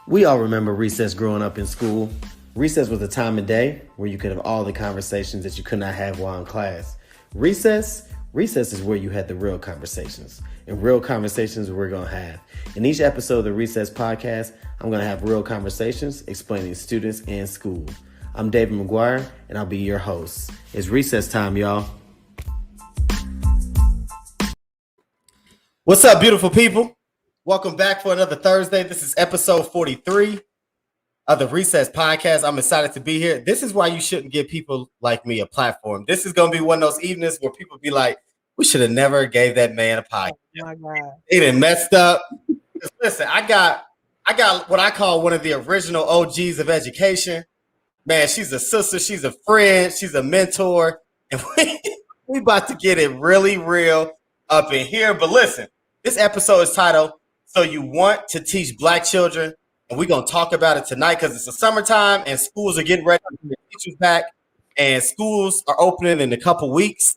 We all remember recess growing up in school. Recess was a time of day where you could have all the conversations that you could not have while in class. Recess is where you had the real conversations. And real conversations we're going to have. In each episode of the Recess podcast, I'm going to have real conversations explaining students and school. I'm David McGuire, and I'll be your host. It's recess time, y'all. What's up, beautiful people? Welcome back for another Thursday. This is episode 43 of the Recess podcast. I'm excited to be here. This is why you shouldn't give people like me a platform. This is going to be one of those evenings where people be like, we should have never gave that man a podcast. Oh my God. He done messed up. Listen, I got what I call one of the original OGs of education. Man, she's a sister, she's a friend, she's a mentor, and we about to get it really real up in here. But listen, this episode is titled, So You Want to Teach Black Children, and we're going to talk about it tonight because it's the summertime and schools are getting ready to get teachers back, and schools are opening in a couple weeks,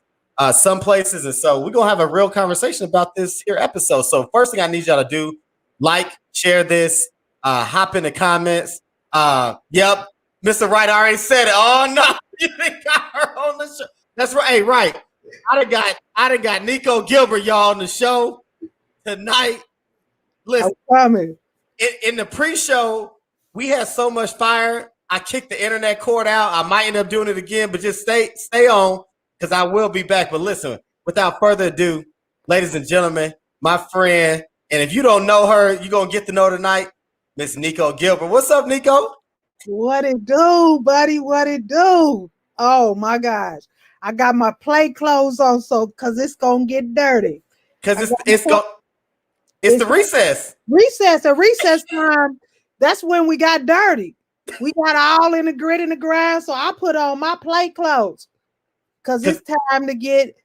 some places, and so we're going to have a real conversation about this here episode. So first thing I need y'all to do, like, share this, hop in the comments. Yep, Mr. Wright already said it. Oh, no, you got her on the show. That's right. Hey, right. I done got Neiko Gilbert, y'all, on the show tonight. Listen, in the pre-show, we had so much fire. I kicked the internet cord out. I might end up doing it again, but just stay on because I will be back. But listen, without further ado, ladies and gentlemen, my friend, and if you don't know her, you're going to get to know tonight, Miss Neiko Gilbert. What's up, Neiko? What it do, buddy? What it do? Oh, my gosh. I got my play clothes on, so because it's going to get dirty. Because it's the recess. Recess time. That's when we got dirty. We got all in the grit in the ground, so I put on my play clothes because it's time to get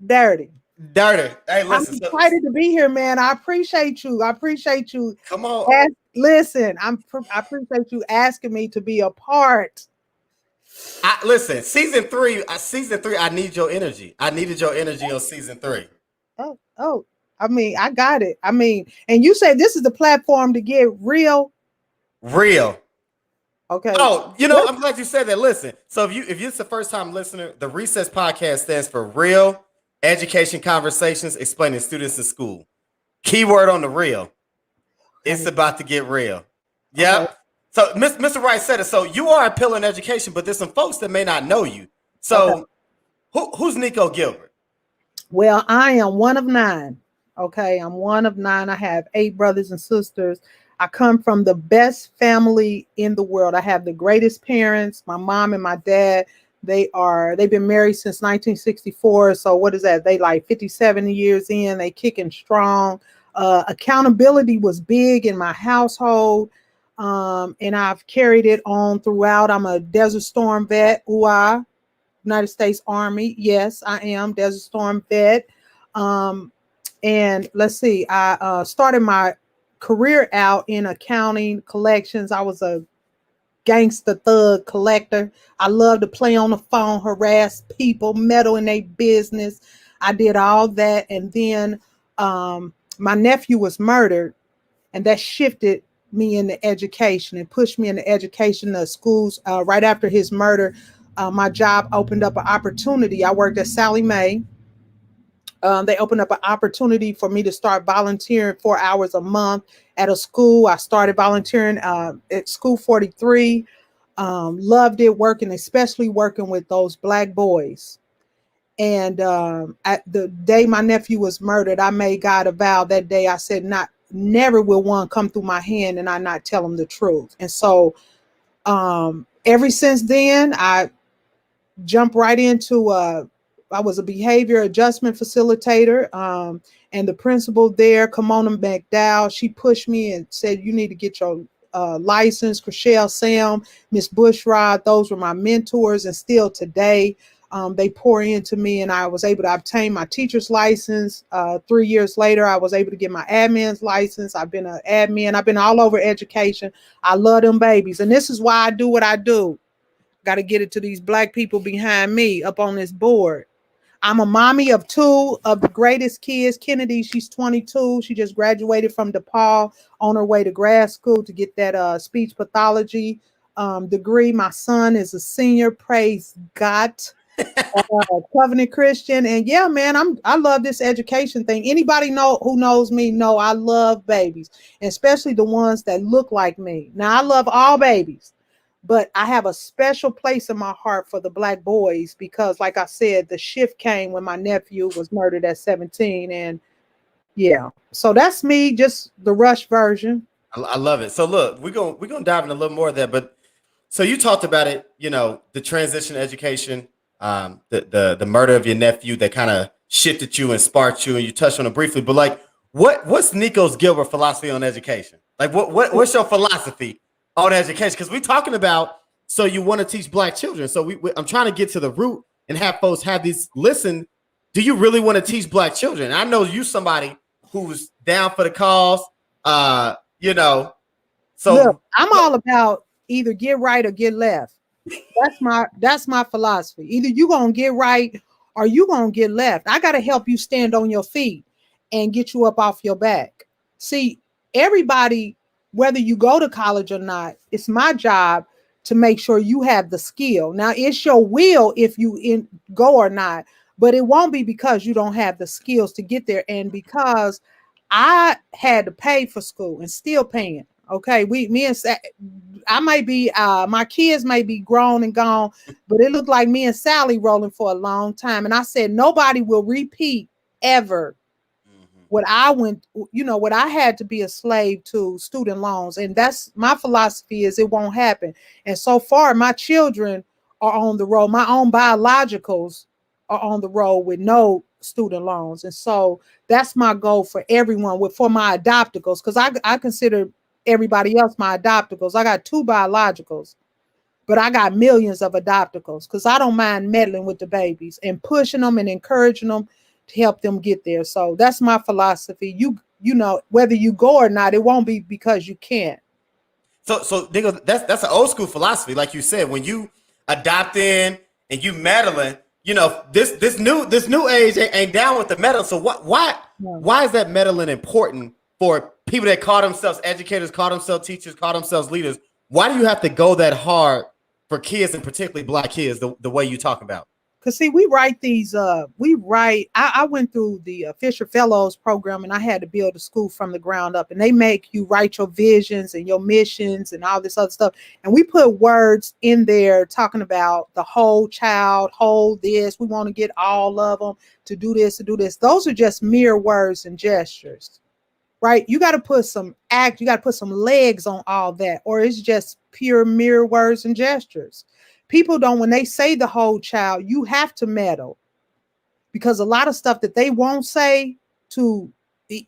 dirty. Hey, listen. I'm excited to be here, man. I appreciate you. Come on. Listen, I appreciate you asking me to be a part. Listen, season three, I need your energy. I needed your energy on season 3. Oh. I mean, I got it. I mean, and you say this is the platform to get real. Real. Okay. Oh, I'm glad you said that. Listen, so if it's the first time listener, the Recess podcast stands for Real Education Conversations Explaining Students in School. Keyword on the real. It's about to get real. Yep. Okay. So Mr. Wright said it. So you are a pillar in education, but there's some folks that may not know you. So who's Neiko Gilbert? Well, I am one of 9. Okay, I'm one of 9. I have 8 brothers and sisters. I come from the best family in the world. I have the greatest parents, my mom and my dad. They've been married since 1964. So what is that? They like 57 years in. They kicking strong. Accountability was big in my household. And I've carried it on throughout. I'm a Desert Storm vet, United States Army. Yes, I am Desert Storm vet. And let's see, I started my career out in accounting collections. I was a gangster thug collector. I love to play on the phone, harass people, meddle in their business. I did all that. And then my nephew was murdered, and that shifted me into education and pushed me into education. The schools right after his murder, my job opened up an opportunity. I worked at Sallie Mae. They opened up an opportunity for me to start volunteering 4 hours a month at a school. I started volunteering at School 43. Loved it, especially working with those Black boys. And at the day my nephew was murdered, I made God a vow that day. I said, never will one come through my hand and I not tell them the truth. And so ever since then, I jumped right into I was a behavior adjustment facilitator, and the principal there, Kimona McDowell, she pushed me and said, you need to get your license. Chriselle Sam, Miss Bushrod, those were my mentors, and still today they pour into me, and I was able to obtain my teacher's license. 3 years later, I was able to get my admin's license. I've been an admin. I've been all over education. I love them babies, and this is why I do what I do. Got to get it to these Black people behind me up on this board. I'm a mommy of two of the greatest kids. Kennedy, she's 22. She just graduated from DePaul on her way to grad school to get that speech pathology degree. My son is a senior. Praise God. Covenant Christian. And yeah, man, I love this education thing. Anybody who knows me know I love babies, especially the ones that look like me. Now I love all babies, but I have a special place in my heart for the black boys because, like I said, the shift came when my nephew was murdered at 17. And yeah, so that's me, just the Rush version. I love it. So look, we're gonna dive in a little more of that, but so you talked about it, the transition education, the murder of your nephew that kind of shifted you and sparked you, and you touched on it briefly. But like, what's Neiko's Gilbert philosophy on education? Like, what's your philosophy on education? Because we're talking about, so you want to teach black children. So I'm trying to get to the root and have folks have these listen. Do you really want to teach black children? I know you somebody who's down for the cause. So look, I'm all about either get right or get left. That's my philosophy. Either you gonna get right or you gonna get left. I gotta help you stand on your feet and get you up off your back. See, everybody, whether you go to college or not, it's my job to make sure you have the skill. Now it's your will if you go or not, but it won't be because you don't have the skills to get there. And because I had to pay for school and still paying. Okay, I might be my kids may be grown and gone, but it looked like me and Sally rolling for a long time. And I said nobody will repeat ever what I what I had to be a slave to student loans. And that's my philosophy, is it won't happen. And so far, my children are on the road. My own biologicals are on the road with no student loans. And so that's my goal for everyone, for my adopticals, because I consider everybody else my adopticals. I got 2 biologicals, but I got millions of adopticals because I don't mind meddling with the babies and pushing them and encouraging them to help them get there. So that's my philosophy. Whether you go or not, it won't be because you can't. So that's an old school philosophy, like you said. When you adopt in and you meddling, this new age ain't down with the meddling. So why is that meddling important for people that call themselves educators, call themselves teachers, call themselves leaders? Why do you have to go that hard for kids, and particularly black kids, the way you talk about? Because see, we write these, I went through the Fisher Fellows program, and I had to build a school from the ground up, and they make you write your visions and your missions and all this other stuff. And we put words in there talking about the whole child, whole this, we want to get all of them to do this, to do this. Those are just mere words and gestures, right? You got to put some you got to put some legs on all that, or it's just pure mere words and gestures. People don't, when they say the whole child, you have to meddle, because a lot of stuff that they won't say to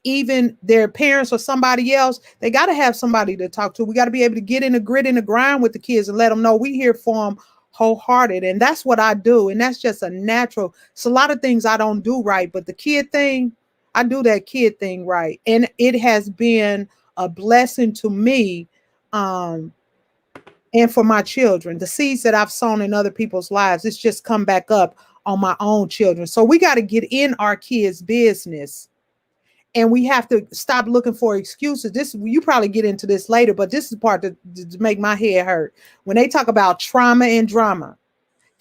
even their parents or somebody else, they got to have somebody to talk to. We got to be able to get in the grit and the grind with the kids and let them know we here for them wholehearted. And that's what I do. And that's just a natural. It's a lot of things I don't do right, but the kid thing, I do that kid thing right. And it has been a blessing to me. And for my children, the seeds that I've sown in other people's lives, it's just come back up on my own children. So we got to get in our kids' business, and we have to stop looking for excuses. You probably get into this later, but this is the part to make my head hurt. When they talk about trauma and drama,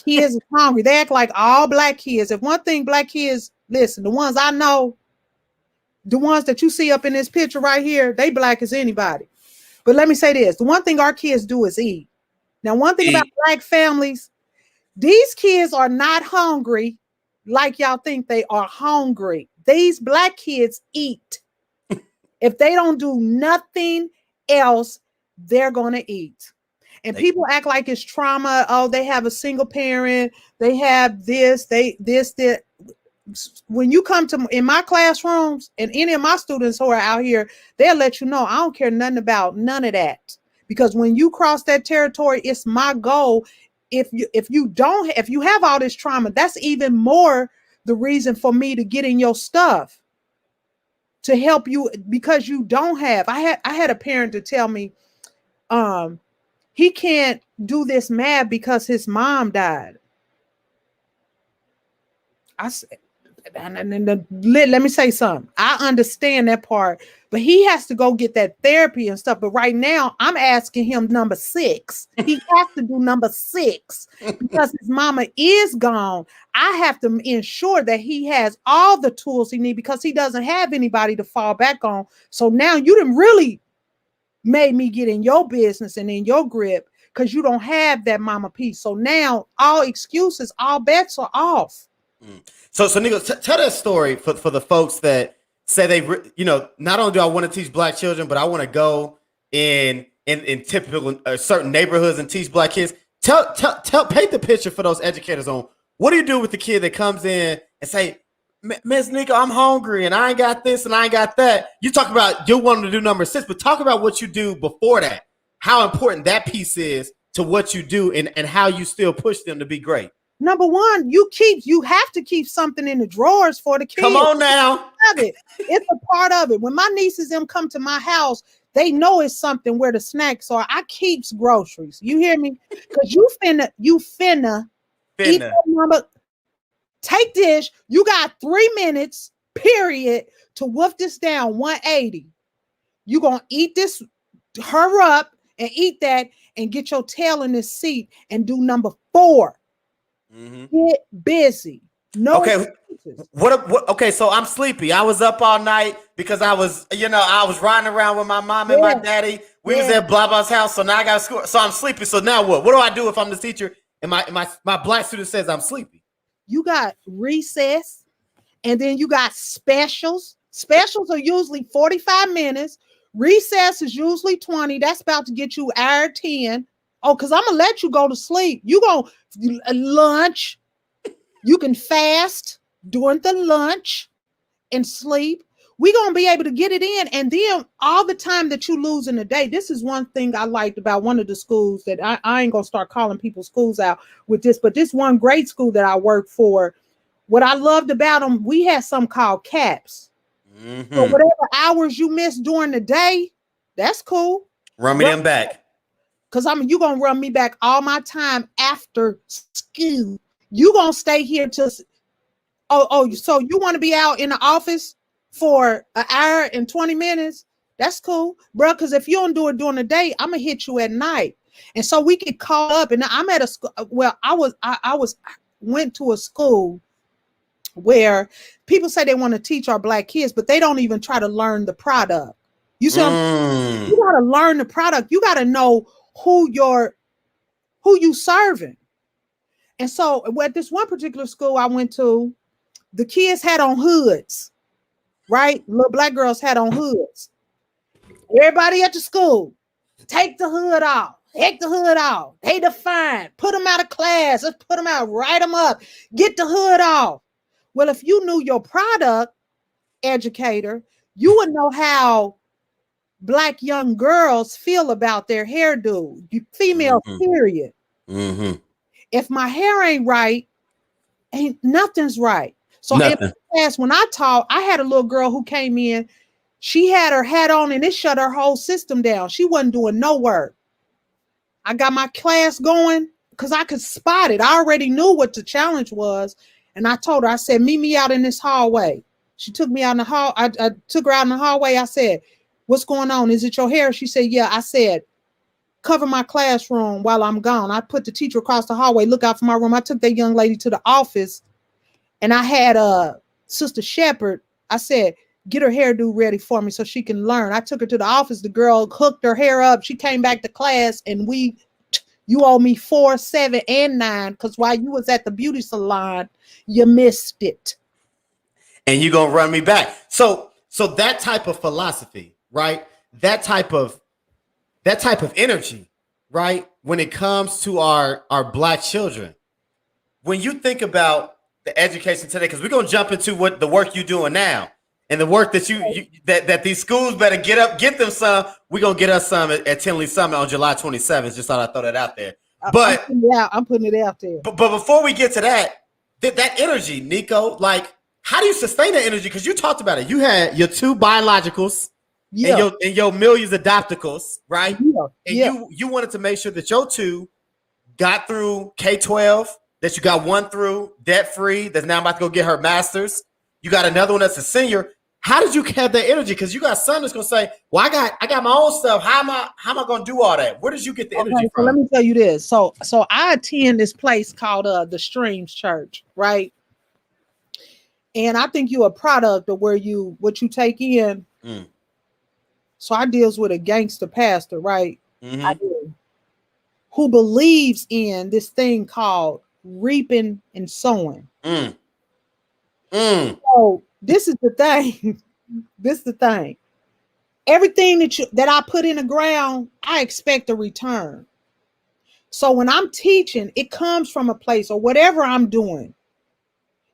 kids are hungry. They act like all black kids. If one thing black kids, listen, the ones I know, the ones that you see up in this picture right here, they black as anybody. But let me say this. The one thing our kids do is eat. Now, one thing about black families, these kids are not hungry like y'all think they are hungry. These black kids eat. If they don't do nothing else, they're going to eat. And people act like it's trauma. Oh, they have a single parent. They have this, that. When you come to in my classrooms, and any of my students who are out here, they'll let you know I don't care nothing about none of that, because when you cross that territory, it's my goal. If you have all this trauma, that's even more the reason for me to get in your stuff to help you, because you don't have. I had a parent to tell me he can't do this math because his mom died. Let me say something. I understand that part, but he has to go get that therapy and stuff. But right now, I'm asking him number 6. He has to do number 6 because his mama is gone. I have to ensure that he has all the tools he needs because he doesn't have anybody to fall back on. So now you done really made me get in your business and in your grip because you don't have that mama piece. So now all excuses, all bets are off. So Neiko, tell that story for the folks that say not only do I want to teach Black children, but I want to go in typical certain neighborhoods and teach Black kids. Paint the picture for those educators on what do you do with the kid that comes in and say, Miss Neiko, I'm hungry and I ain't got this and I ain't got that. You talk about you want them to do number 6, but talk about what you do before that, how important that piece is to what you do and how you still push them to be great. Number one, you have to keep something in the drawers for the kids. Come on now. It's a part of it. When my nieces them come to my house, they know it's something where the snacks are. I keeps groceries. You hear me? Because you finna eat that number. Take this. You got 3 minutes, period, to woof this down 180. You gonna eat this, hurry up and eat that and get your tail in this seat and do number 4. Get busy. No. Okay. What? Okay. So I'm sleepy. I was up all night because I was riding around with my mom and my daddy. We was at blah blah's house. So now I got to school. So I'm sleepy. So now what? What do I do if I'm the teacher and my Black student says I'm sleepy? You got recess, and then you got specials. Specials are usually 45 minutes. Recess is usually 20. That's about to get you hour 10. Oh, because I'm gonna let you go to sleep. You go lunch. You can fast during the lunch and sleep. We're gonna be able to get it in, and then all the time that you lose in a day. This is one thing I liked about one of the schools that I ain't gonna start calling people's schools out with this, but this one grade school that I worked for, what I loved about them, we had something called caps. So whatever hours you missed during the day, that's cool. Run me them back. Because you're going to run me back all my time after school. You're going to stay here till, so you want to be out in the office for an hour and 20 minutes? That's cool, bro. Because if you don't do it during the day, I'm going to hit you at night. And so we get caught up. And I'm at a school. Well, I went to a school where people say they want to teach our Black kids, but they don't even try to learn the product. You see, you got to learn the product. You got to know who you serving. And so at this one particular school I went to, the kids had on hoods, right? Little Black girls had on hoods. Everybody at the school, take the hood off. Take the hood off. They defined. Put them out of class. Let's put them out. Write them up. Get the hood off. Well, if you knew your product, educator, you would know how Black young girls feel about their hairdo. Female, period. If my hair ain't right, nothing's right. So in class, when I taught, I had a little girl who came in. She had her hat on and it shut her whole system down. She wasn't doing no work. I got my class going because I could spot it. I already knew what the challenge was. And I told her, I said, meet me out in this hallway. She took me out in the hall. I took her out in the hallway. I said, what's going on? Is it your hair? She said, yeah. I said, cover my classroom while I'm gone. I put the teacher across the hallway, look out for my room. I took that young lady to the office and I had Sister Shepherd. I said, get her hairdo ready for me so she can learn. I took her to the office. The girl hooked her hair up. She came back to class and you owe me 4, 7, and 9 because while you was at the beauty salon, you missed it. And you gonna run me back. So that type of philosophy, right? That type of energy, right? When it comes to our Black children, when you think about the education today, because we're gonna jump into what the work you're doing now and the work that that these schools better get them some. We're gonna get us some at Tinley Summit on July 27th. Just thought I'd throw that out there. But I'm putting it out there. But before we get to that energy, Neiko, like how do you sustain that energy? Because you talked about it. You had your 2 biologicals. Yeah. And your millions of adopticals, right? Yeah. And you wanted to make sure that your 2 got through K-12 that you got one through debt free that's now about to go get her master's. You got another one that's a senior. How did you have that energy? Because you got son that's gonna say, "Well, I got my own stuff. How am I gonna do all that? Where did you get the energy So from?" let me tell you this. So I attend this place called the Streams Church, right? And I think you're a product of what you take in. So I deals with a gangster pastor, right? I do. Who believes in this thing called reaping and sowing. So this is the thing. This is the thing. Everything that I put in the ground, I expect a return. So when I'm teaching, it comes from a place, or whatever I'm doing,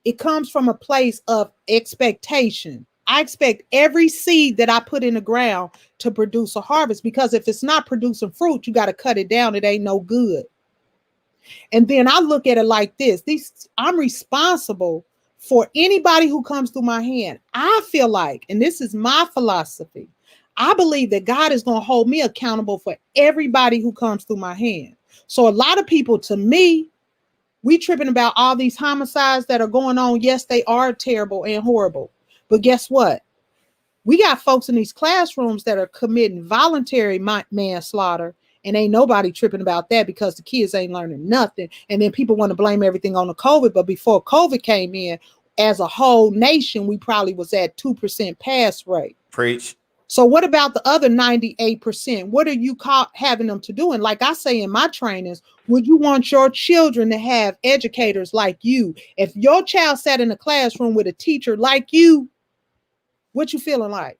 it comes from a place of expectation. I expect every seed that I put in the ground to produce a harvest, because if it's not producing fruit, you got to cut it down. It ain't no good. And then I look at it like this. I'm responsible for anybody who comes through my hand. I feel like, and this is my philosophy, I believe that God is going to hold me accountable for everybody who comes through my hand. So a lot of people, to me, we tripping about all these homicides that are going on. Yes, they are terrible and horrible. But guess what? We got folks in these classrooms that are committing voluntary manslaughter, and ain't nobody tripping about that because the kids ain't learning nothing. And then people want to blame everything on the COVID. But before COVID came in, as a whole nation, we probably was at 2% pass rate. Preach. So what about the other 98%? What are you having them to do? And like I say in my trainings, would you want your children to have educators like you? If your child sat in a classroom with a teacher like you, what you feeling like?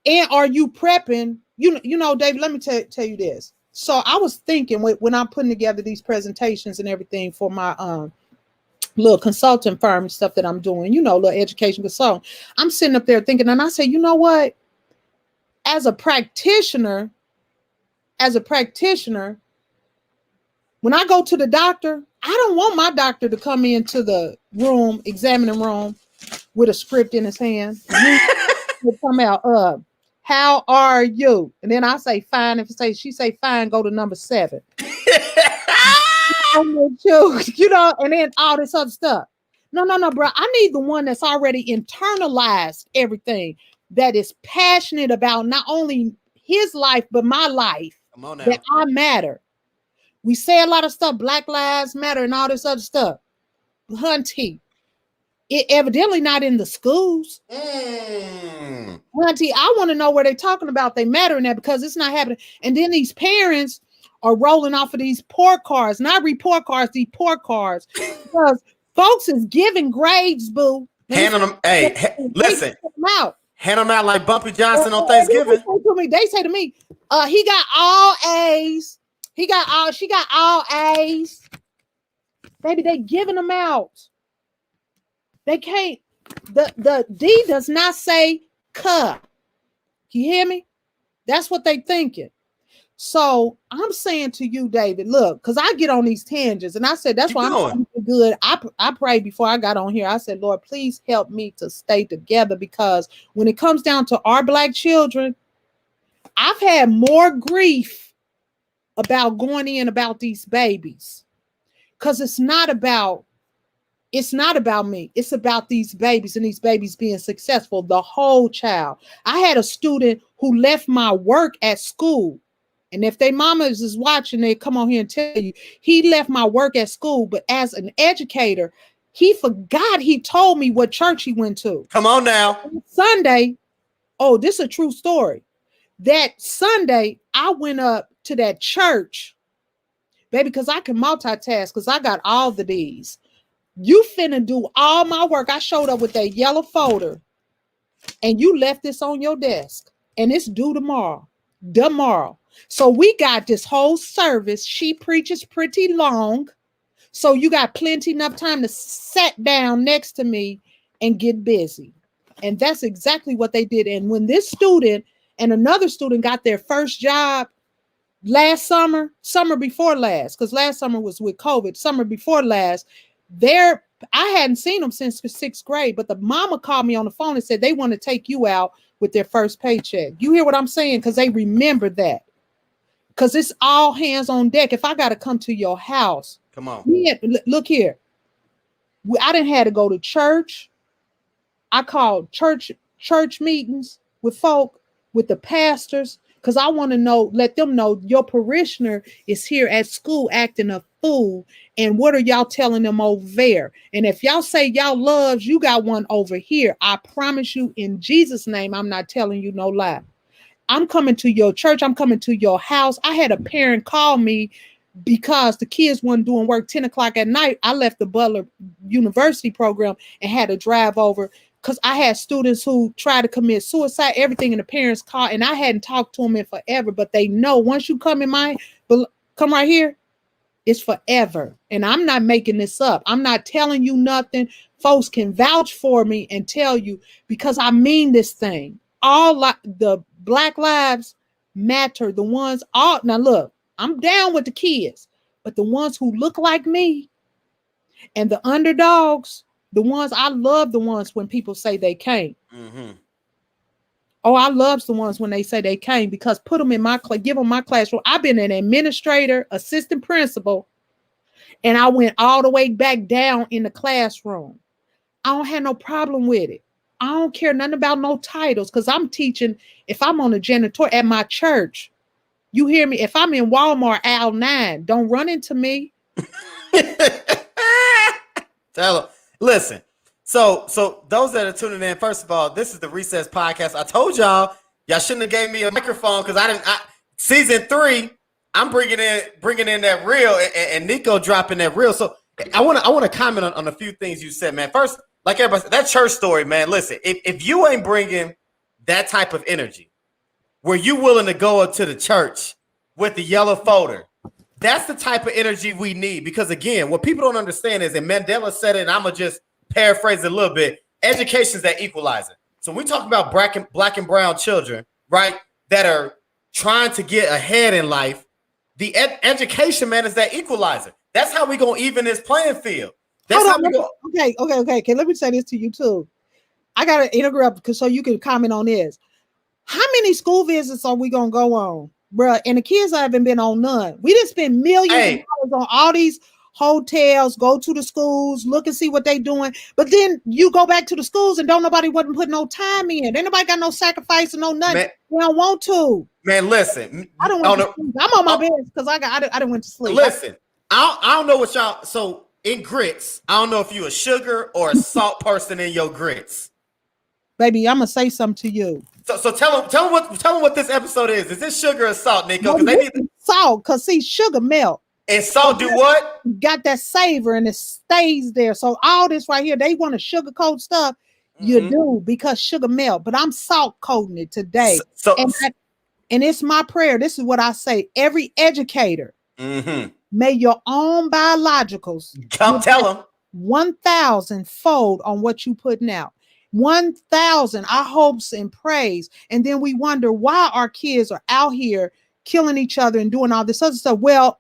And are you prepping? You know, David, let me tell you this. So I was thinking when I'm putting together these presentations and everything for my little consulting firm and stuff that I'm doing, little education consultant, I'm sitting up there thinking, and I say, you know what? As a practitioner, when I go to the doctor, I don't want my doctor to come into the room, examining room, with a script in his hand. He'll come out, how are you? And then I say fine. If she say fine, go to number 7. And then all this other stuff. No, bro. I need the one that's already internalized everything, that is passionate about not only his life, but my life. Come on now. That I matter. We say a lot of stuff, Black Lives Matter and all this other stuff. Hunty, it evidently not in the schools. Hunty, I want to know where they're talking about they matter in that, because it's not happening. And then these parents are rolling off of these poor cars, not report cards, these poor cars, because folks is giving grades, boo. Handing them, listen. Hand them out like Bumpy Johnson on Thanksgiving. They say to me, he got all A's. She got all A's. Baby, they giving them out. They can't. The D does not say "cuh." You hear me? That's what they thinking. So I'm saying to you, David, look, because I get on these tangents, and I said that's why I'm good. I prayed before I got on here. I said, Lord, please help me to stay together, because when it comes down to our Black children, I've had more grief about going in about these babies, because it's not about me. It's about these babies, and these babies being successful, the whole child. I had a student who left my work at school. And if their mamas is watching, they come on here and tell you, he left my work at school. But as an educator, he forgot he told me what church he went to. Come on now. Sunday. Oh, this is a true story. That Sunday, I went up to that church, baby, because I can multitask, because I got all the D's. You finna do all my work. I showed up with that yellow folder, and you left this on your desk, and it's due tomorrow. So we got this whole service. She preaches pretty long, so you got plenty enough time to sit down next to me and get busy. And that's exactly what they did. And when this student and another student got their first job last summer before last, because last summer was with COVID, summer before last, I hadn't seen them since the 6th grade, but the mama called me on the phone and said they want to take you out with their first paycheck. You hear what I'm saying? Because they remember that. Because it's all hands on deck. If I got to come to your house Come on. Look here. I didn't have to go to church. I called church meetings with folk, with the pastors, because I want to know, let them know your parishioner is here at school acting a fool. And what are y'all telling them over there? And if y'all say y'all loves, you got one over here. I promise you in Jesus' name, I'm not telling you no lie. I'm coming to your church. I'm coming to your house. I had a parent call me because the kids weren't doing work 10 o'clock at night. I left the Butler University program and had to drive over because I had students who tried to commit suicide, everything in the parents' car, and I hadn't talked to them in forever, but they know once you come come right here, it's forever. And I'm not making this up. I'm not telling you nothing. Folks can vouch for me and tell you because I mean this thing. The Black Lives Matter, the ones now look, I'm down with the kids, but the ones who look like me and the underdogs, the ones I love, the ones when people say they can't. Mm-hmm. Oh, I love the ones when they say they can't because put them in my class, give them my classroom. I've been an administrator, assistant principal, and I went all the way back down in the classroom. I don't have no problem with it. I don't care nothing about no titles because I'm teaching. If I'm on a janitor at my church, you hear me? If I'm in Walmart aisle 9, don't run into me. Tell them. Listen. So those that are tuning in, first of all, this is the Recess Podcast. I told y'all shouldn't have gave me a microphone because season 3, I'm bringing in that reel and Neiko dropping that reel. So I want to comment on a few things you said, man. First, like everybody said, that church story, man. Listen, if you ain't bringing that type of energy, where you willing to go up to the church with the yellow folder, that's the type of energy we need. Because again, what people don't understand is, and Mandela said it, and I'm gonna just paraphrase it a little bit, education is that equalizer. So when we talk about black and brown children, right, that are trying to get ahead in life, the education, man, is that equalizer. That's how we gonna even this playing field. That's how we go. Okay. Let me say this to you too. I gotta interrupt so you can comment on this. How many school visits are we gonna go on, bro? And the kids haven't been on none. We didn't spend millions of dollars on all these hotels, go to the schools, look and see what they doing. But then you go back to the schools and nobody wasn't putting no time in. Ain't nobody got no sacrifice and no nothing. Man, they don't want to. Man, listen. I don't want to sleep. I'm on my bed because I didn't went to sleep. Listen, I don't know what y'all. So in grits, I don't know if you a sugar or a salt person in your grits. Baby, I'm gonna say something to you. So tell them what this episode is. Is this sugar or salt, Neiko? Because they need salt. Cause see, sugar melt. And salt do what? Got that savor and it stays there. So all this right here, they want to sugarcoat stuff. You do because sugar melt. But I'm salt coating it today. And it's my prayer. This is what I say. Every educator, may your own biologicals come tell them 1,000-fold on what you putting out. 1,000 our hopes and praise. And then we wonder why our kids are out here killing each other and doing all this other stuff. Well,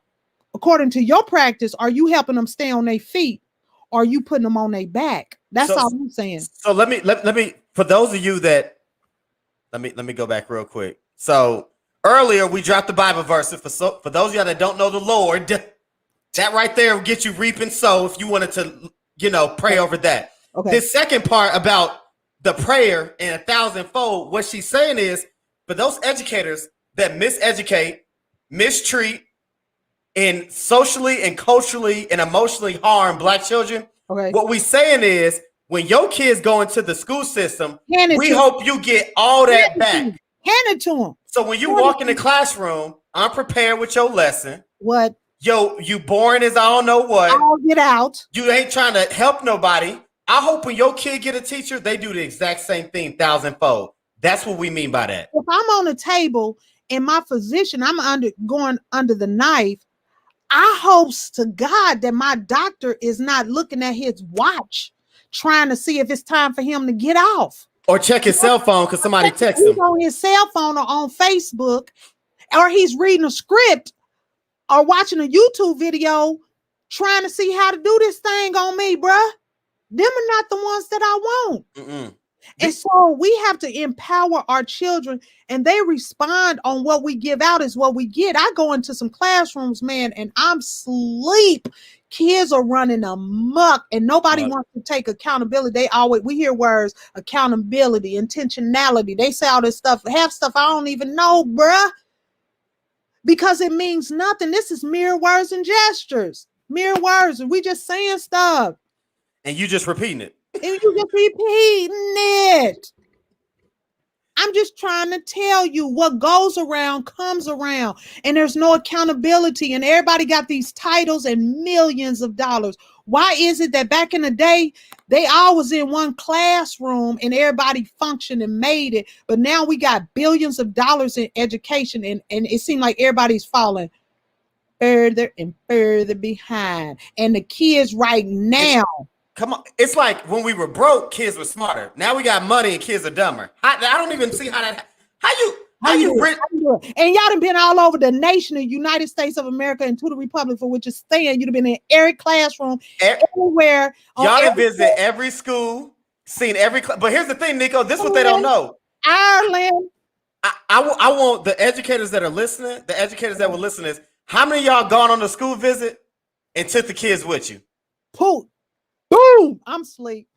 according to your practice, are you helping them stay on their feet or are you putting them on their back? That's all I'm saying. So let me for those of you that let me go back real quick. So earlier we dropped the Bible verses for those of y'all that don't know the Lord, that right there will get you reap and sow if you wanted to, pray over that. Okay. This second part about the prayer and 1,000-fold, what she's saying is for those educators that miseducate, mistreat, and socially and culturally and emotionally harm Black children, what we saying is when your kids go into the school system, we hope you get all that back. Hand it to them. So when you walk in the classroom, unprepared with your lesson, what? You boring as I don't know what. I'll get out. You ain't trying to help nobody. I hope when your kid get a teacher, they do the exact same thing 1,000-fold. That's what we mean by that. If I'm on a table and my physician, I'm going under the knife, I hopes to God that my doctor is not looking at his watch, trying to see if it's time for him to get off. Or check his cell phone because somebody texts him. He's on his cell phone or on Facebook, or he's reading a script or watching a YouTube video trying to see how to do this thing on me, bruh. Them are not the ones that I want. And so we have to empower our children, and they respond on what we give out is what we get. I go into some classrooms, man, and I'm sleep. Kids are running amok, and nobody wants to take accountability. We hear words accountability, intentionality. They say all this stuff, half stuff I don't even know, bruh, because it means nothing. This is mere words and gestures, mere words, and we just saying stuff. And you just repeating it. And you just repeating it. I'm just trying to tell you what goes around comes around, and there's no accountability, and everybody got these titles and millions of dollars. Why is it that back in the day, they all was in one classroom and everybody functioned and made it, but now we got billions of dollars in education, and it seems like everybody's falling further and further behind. And the kids right now, come on, it's like when we were broke, kids were smarter. Now we got money and kids are dumber. I don't even see how that. How you rich? And y'all done been all over the nation, the United States of America, and to the Republic for which you stand. You've been in every classroom, everywhere. Y'all done visit every school, seen every. But here's the thing, Neiko. This is what they don't know. Ireland. I want the educators that are listening, the educators that will listen is, how many of y'all gone on a school visit and took the kids with you? Poop. Boom! I'm asleep.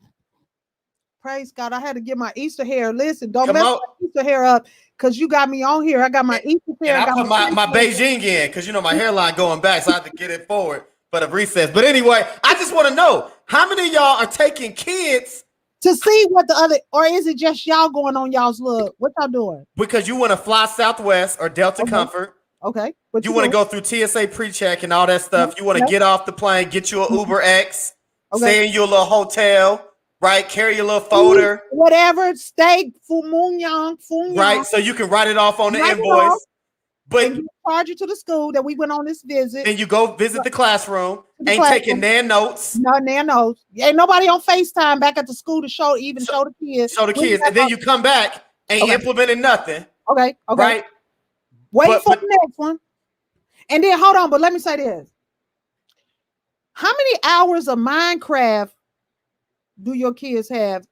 Praise God. I had to get my Easter hair. Listen, don't mess my Easter hair up because you got me on here. I got my Easter hair. And I put my Beijing in because, you know, my hairline going back, so I have to get it forward for the recess. But anyway, I just want to know, how many of y'all are taking kids to see what the other, or is it just y'all going on y'all's look? What y'all doing? Because you want to fly Southwest or Delta Comfort. Okay. You want to go through TSA pre-check and all that stuff. You want to get off the plane, get you an Uber X. Stay in your little hotel, right? Carry your little folder. Whatever, steak, Funyang. Right, so you can write it off on the invoice. But you charge it to the school that we went on this visit. And you go visit the classroom. Taking Nan notes. No, Nan notes. Ain't nobody on FaceTime back at the school to show the kids. Show the kids. And then you come back, ain't implementing nothing. Okay. Right? Wait for the next one. And then hold on, but let me say this. How many hours of Minecraft do your kids have?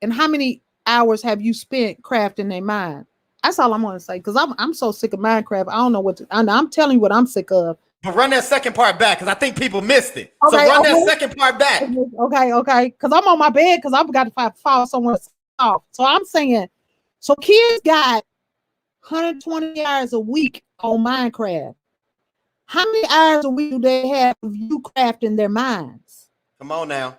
And how many hours have you spent crafting their mind? That's all I'm going to say, because I'm so sick of Minecraft. I don't know what to, I'm telling you what I'm sick of. But run that second part back, because I think people missed it. So run that second part back. Okay. Because I'm on my bed because I've got to fall somewhere soft. So I'm saying, so kids got 120 hours a week on Minecraft. How many hours a week do they have of you crafting their minds? Come on now.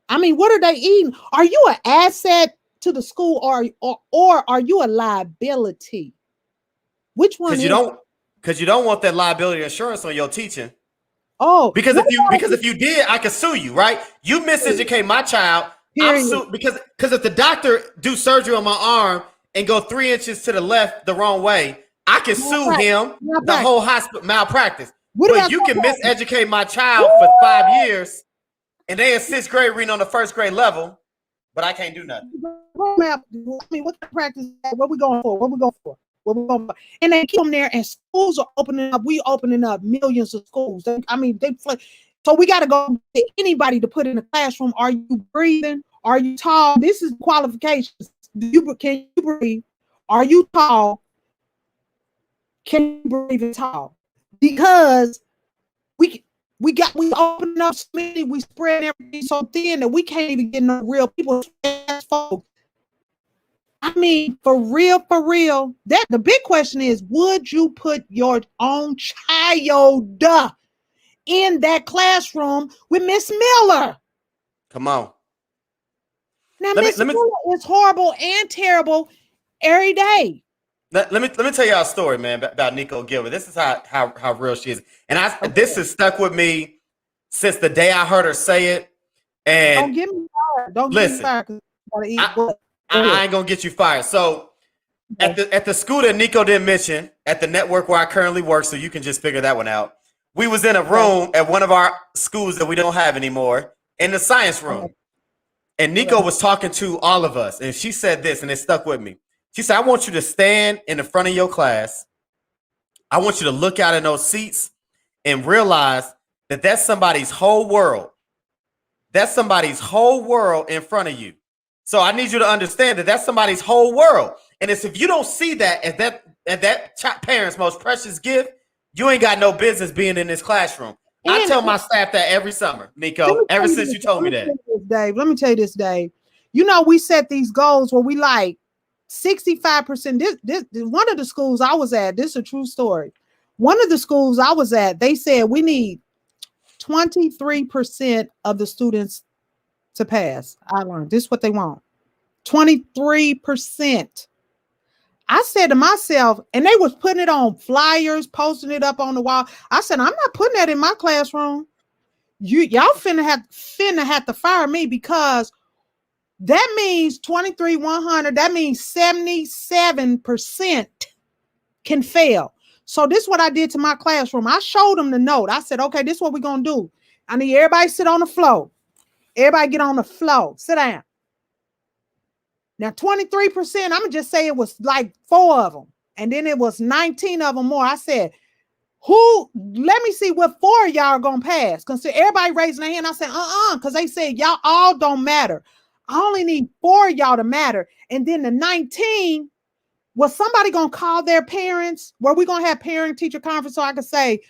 I mean, what are they eating? Are you an asset to the school, or are you a liability? Which one? Because you don't want that liability insurance on your teaching. Oh, because if you did, I could sue you, right? You miseducate my child. I'm sued because if the doctor do surgery on my arm and go 3 inches to the left the wrong way, I can sue him, the whole hospital, malpractice. But you can miseducate my child for 5 years, and they in 6th grade reading on the 1st grade level, but I can't do nothing. I mean, what kind of practice? What we going for? And they keep them there, and schools are opening up. We opening up millions of schools. So we got to go to anybody to put in a classroom. Are you breathing? Are you tall? This is qualifications. Can you breathe? Are you tall? Can you breathe and tall? Because we open up so many, we spread everything so thin that we can't even get no real people. Folks. I mean, for real, that the big question is, would you put your own child in that classroom with Miss Miller? Come on. Now, Miss Miller is horrible and terrible every day. Let me tell y'all a story, man, about Neiko Gilbert. This is how real she is. And this has stuck with me since the day I heard her say it. And don't get me fired. Don't get me fired. I ain't gonna get you fired. So at the school that Neiko didn't mention, at the network where I currently work, so you can just figure that one out. We was in a room at one of our schools that we don't have anymore, in the science room. And Neiko was talking to all of us, and she said this, and it stuck with me. She said, I want you to stand in the front of your class. I want you to look out in those seats and realize that that's somebody's whole world. That's somebody's whole world in front of you. So I need you to understand that that's somebody's whole world. And it's if you don't see that as that parent's most precious gift, you ain't got no business being in this classroom. I tell my staff that every summer, Neiko, ever since you told me that. Dave, let me tell you this, Dave. You know, we set these goals where we like 65%. This one of the schools I was at, this is a true story. One of the schools I was at, they said we need 23% of the students to pass. I learned this is what they want. 23%. I said to myself, and they was putting it on flyers, posting it up on the wall. I said, I'm not putting that in my classroom. Y'all finna have to fire me, because that means 100. That means 77% can fail. So this is what I did to my classroom. I showed them the note. I said, okay, this is what we're going to do. I need everybody sit on the floor. Everybody get on the floor. Sit down. Now, 23%, I'm going to just say it was like 4 of them. And then it was 19 of them more. I said, let me see what 4 of y'all are going to pass. Because everybody raising their hand. I said, because they said y'all all don't matter. I only need 4 of y'all to matter. And then the 19, was somebody going to call their parents? Were we going to have parent-teacher conference so I could say,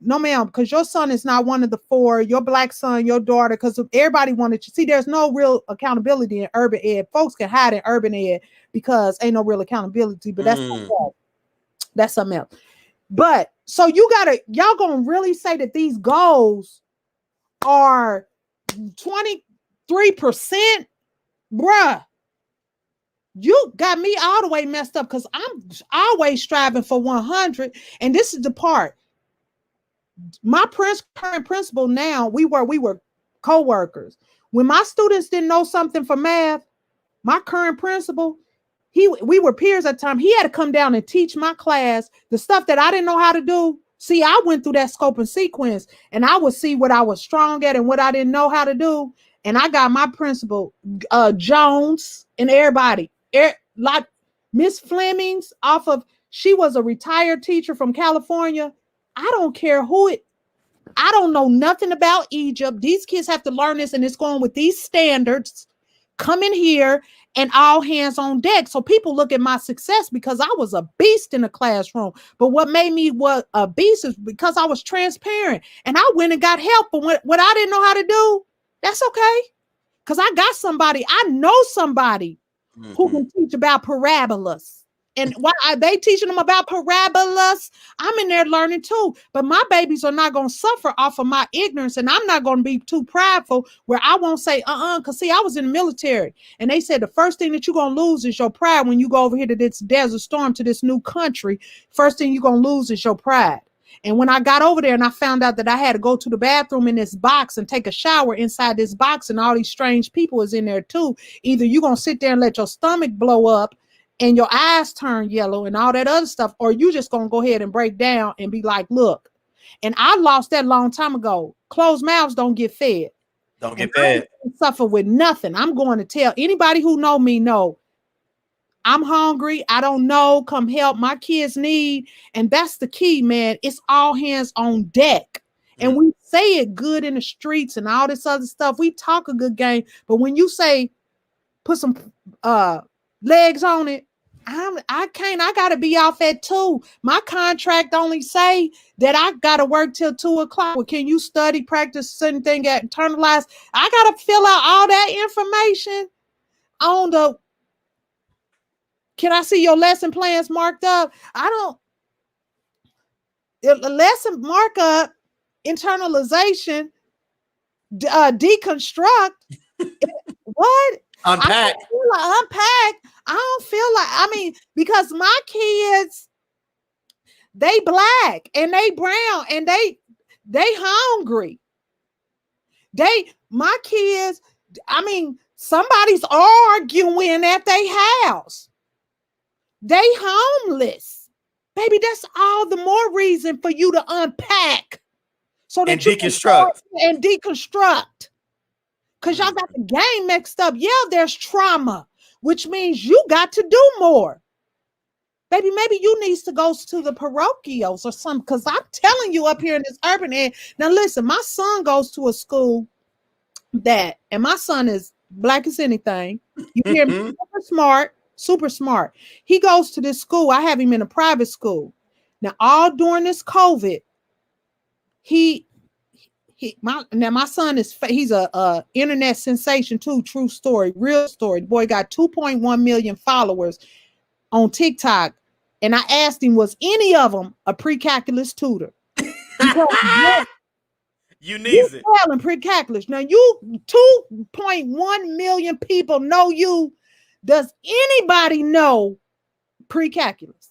no, ma'am, because your son is not one of the 4, your black son, your daughter, because everybody wanted to see there's no real accountability in urban ed. Folks can hide in urban ed because ain't no real accountability, but that's something else. But so y'all gonna really say that these goals are 23%? Bruh, you got me all the way messed up, because I'm always striving for 100. And this is the part. My current principal now, we were co-workers. When my students didn't know something for math, my current principal, we were peers at the time. He had to come down and teach my class the stuff that I didn't know how to do. See, I went through that scope and sequence, and I would see what I was strong at and what I didn't know how to do. And I got my principal, Jones, and everybody, like Miss Fleming's she was a retired teacher from California. I don't care I don't know nothing about Egypt. These kids have to learn this, and it's going with these standards. Come in here and all hands on deck. So people look at my success because I was a beast in the classroom. But what made me a beast is because I was transparent, and I went and got help. But what I didn't know how to do, that's okay. Because I know somebody who can teach about parabolas. And why are they teaching them about parabolas? I'm in there learning too. But my babies are not going to suffer off of my ignorance. And I'm not going to be too prideful where I won't say, because see, I was in the military. And they said the first thing that you're going to lose is your pride when you go over here to this desert storm, to this new country. First thing you're going to lose is your pride. And when I got over there and I found out that I had to go to the bathroom in this box and take a shower inside this box, and all these strange people is in there too, either you're going to sit there and let your stomach blow up and your eyes turn yellow and all that other stuff, or you just going to go ahead and break down and be like, look. And I lost that long time ago. Closed mouths don't get fed. Don't get fed. I don't suffer with nothing. I'm going to tell anybody who know me, know I'm hungry. I don't know. Come help. My kids need. And that's the key, man. It's all hands on deck. And we say it good in the streets and all this other stuff. We talk a good game. But when you say put some legs on it, I can't. I got to be off at 2. My contract only say that I got to work till 2:00. Well, can you study, practice, certain thing, get internalized? I got to fill out all that information on the. Can I see your lesson plans marked up? The lesson markup, internalization, deconstruct. What? Unpack. Unpack. I don't feel like, because my kids, they black and they brown and they hungry. My kids, somebody's arguing at their house. They homeless. Baby, that's all the more reason for you to unpack. So that you deconstruct. And deconstruct. Because y'all got the game mixed up. Yeah, there's trauma, which means you got to do more. Baby, maybe you need to go to the parochials or something. Because I'm telling you, up here in this urban area. Now listen, my son goes to a school and my son is black as anything. You hear me? Super smart. He goes to this school. I have him in a private school. Now, all during this COVID, my son he's a internet sensation too. True story, real story. The boy got 2.1 million followers on TikTok, and I asked him, was any of them a pre-calculus tutor? You need it. Selling pre-calculus. Now, you 2.1 million people know you. Does anybody know pre-calculus?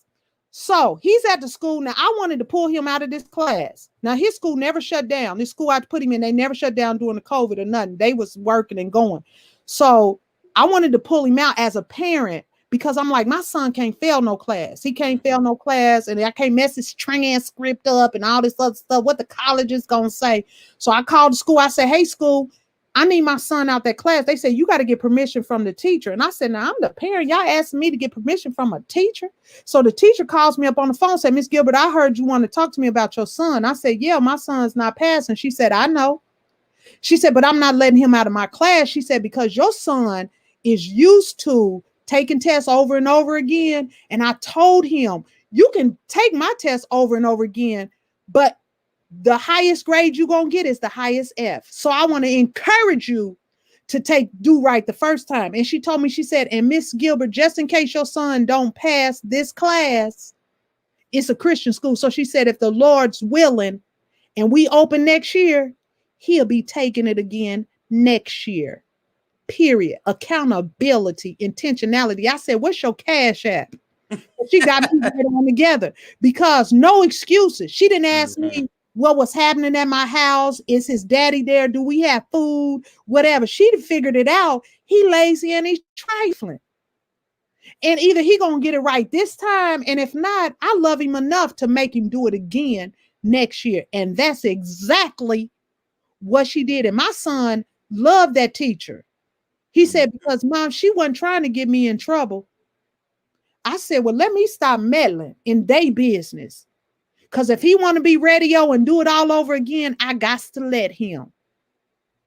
So he's at the school. Now, I wanted to pull him out of this class. Now, his school never shut down. This school I put him in, they never shut down during the COVID or nothing. They was working and going. So I wanted to pull him out as a parent because I'm like, my son can't fail no class. He can't fail no class. And I can't mess his transcript up and all this other stuff, what the college is going to say. So I called the school. I said, hey, school, I need my son out that class. They said, you got to get permission from the teacher. And I said, now I'm the parent. Y'all asking me to get permission from a teacher. So the teacher calls me up on the phone, said, Miss Gilbert, I heard you want to talk to me about your son. I said, yeah, my son's not passing. She said, I know. She said, but I'm not letting him out of my class. She said, because your son is used to taking tests over and over again. And I told him, you can take my test over and over again, but the highest grade you're going to get is the highest F. So I want to encourage you to do right the first time. And she told me, she said, and Miss Gilbert, just in case your son don't pass this class, it's a Christian school. So she said, if the Lord's willing and we open next year, he'll be taking it again next year. Period. Accountability, intentionality. I said, what's your cash app? She got me right on together because no excuses. She didn't ask me what was happening at my house. Is his daddy there? Do we have food? Whatever. She figured it out. He lazy and he's trifling. And either he gonna get it right this time, and if not, I love him enough to make him do it again next year. And that's exactly what she did. And my son loved that teacher. He said, because Mom, she wasn't trying to get me in trouble. I said, well, let me stop meddling in their business. Because if he want to be radio and do it all over again, I got to let him.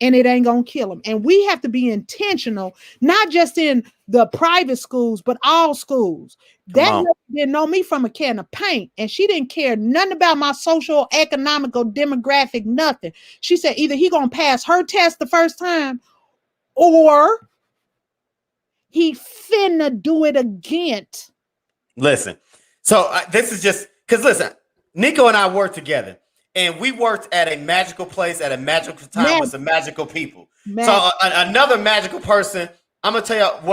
And it ain't going to kill him. And we have to be intentional, not just in the private schools, but all schools. That lady didn't know me from a can of paint. And she didn't care nothing about my social, economical, demographic, nothing. She said either he going to pass her test the first time or he finna do it again. Listen. So this is just, because listen, Neiko and I worked together, and we worked at a magical place at a magical time with some magical people. So another magical person, I'm gonna tell you,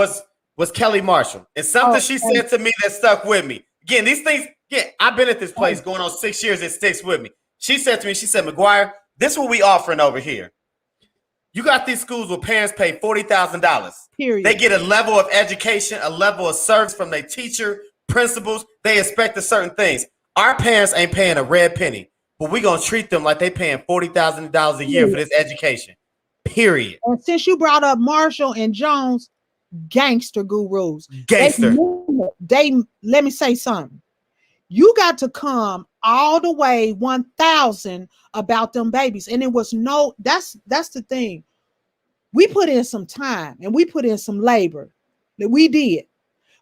was Kelly Marshall, and something she said to me that stuck with me. Again, these things. Yeah, I've been at this place going on 6 years. It sticks with me. She said to me, she said, McGuire, this is what we offering over here. You got these schools where parents pay $40,000. Period. They get a level of education, a level of service from their teacher, principals. They expect certain things. Our parents ain't paying a red penny, but we're going to treat them like they paying $40,000 a year for this education. Period. And since you brought up Marshall and Jones, gangster gurus. Gangster. They let me say something. You got to come all the way 1,000 about them babies. And it was that's the thing. We put in some time and we put in some labor that we did.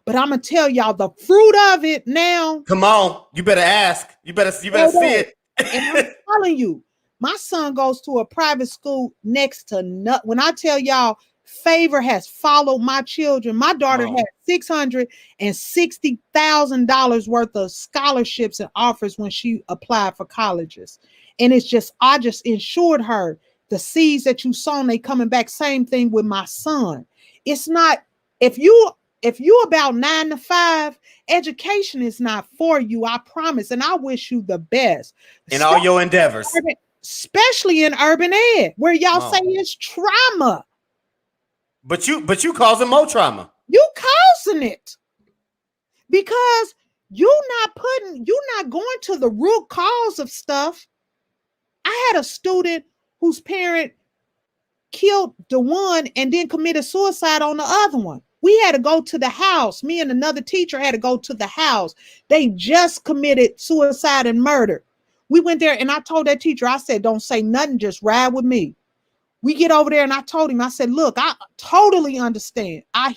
But I'm going to tell y'all the fruit of it now. Come on. You better ask. You better see it. And I'm telling you, my son goes to a private school next to nothing. When I tell y'all, favor has followed my children. My daughter had $660,000 worth of scholarships and offers when she applied for colleges. And it's just, I just ensured her the seeds that you sown, they coming back. Same thing with my son. It's not, if you about 9 to 5, education is not for you. I promise. And I wish you the best in all your endeavors, especially in urban ed, where y'all say it's trauma. But you causing more trauma. You causing it because you're not going to the root cause of stuff. I had a student whose parent killed the one and then committed suicide on the other one. We had to go to the house. Me and another teacher had to go to the house. They just committed suicide and murder. We went there and I told that teacher, I said, don't say nothing, just ride with me. We get over there and I told him, I said, look, I totally understand. I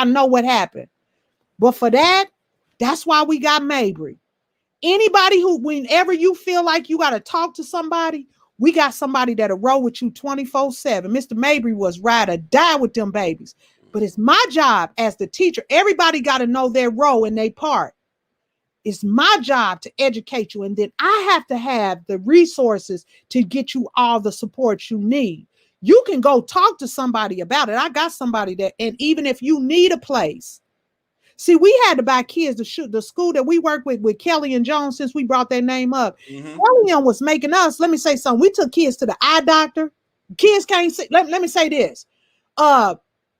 know what happened. But for that's why we got Mabry. Anybody who, whenever you feel like you got to talk to somebody, we got somebody that'll roll with you 24/7. Mr. Mabry was ride or die with them babies. But it's my job as the teacher. Everybody got to know their role and their part. It's my job to educate you. And then I have to have the resources to get you all the support you need. You can go talk to somebody about it. I got somebody that, and even if you need a place, see, we had to buy kids to shoot the school that we work with Kelly and Jones, since we brought their name up. Kelly was making us, let me say something. We took kids to the eye doctor. Kids can't see. Let me say this.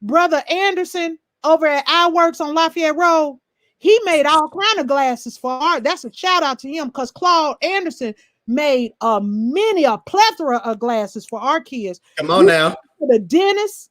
Brother Anderson over at Eyeworks on Lafayette Road, he made all kind of glasses for art. That's a shout out to him, because Claude Anderson made a plethora of glasses for our kids. Come on now. The dentist.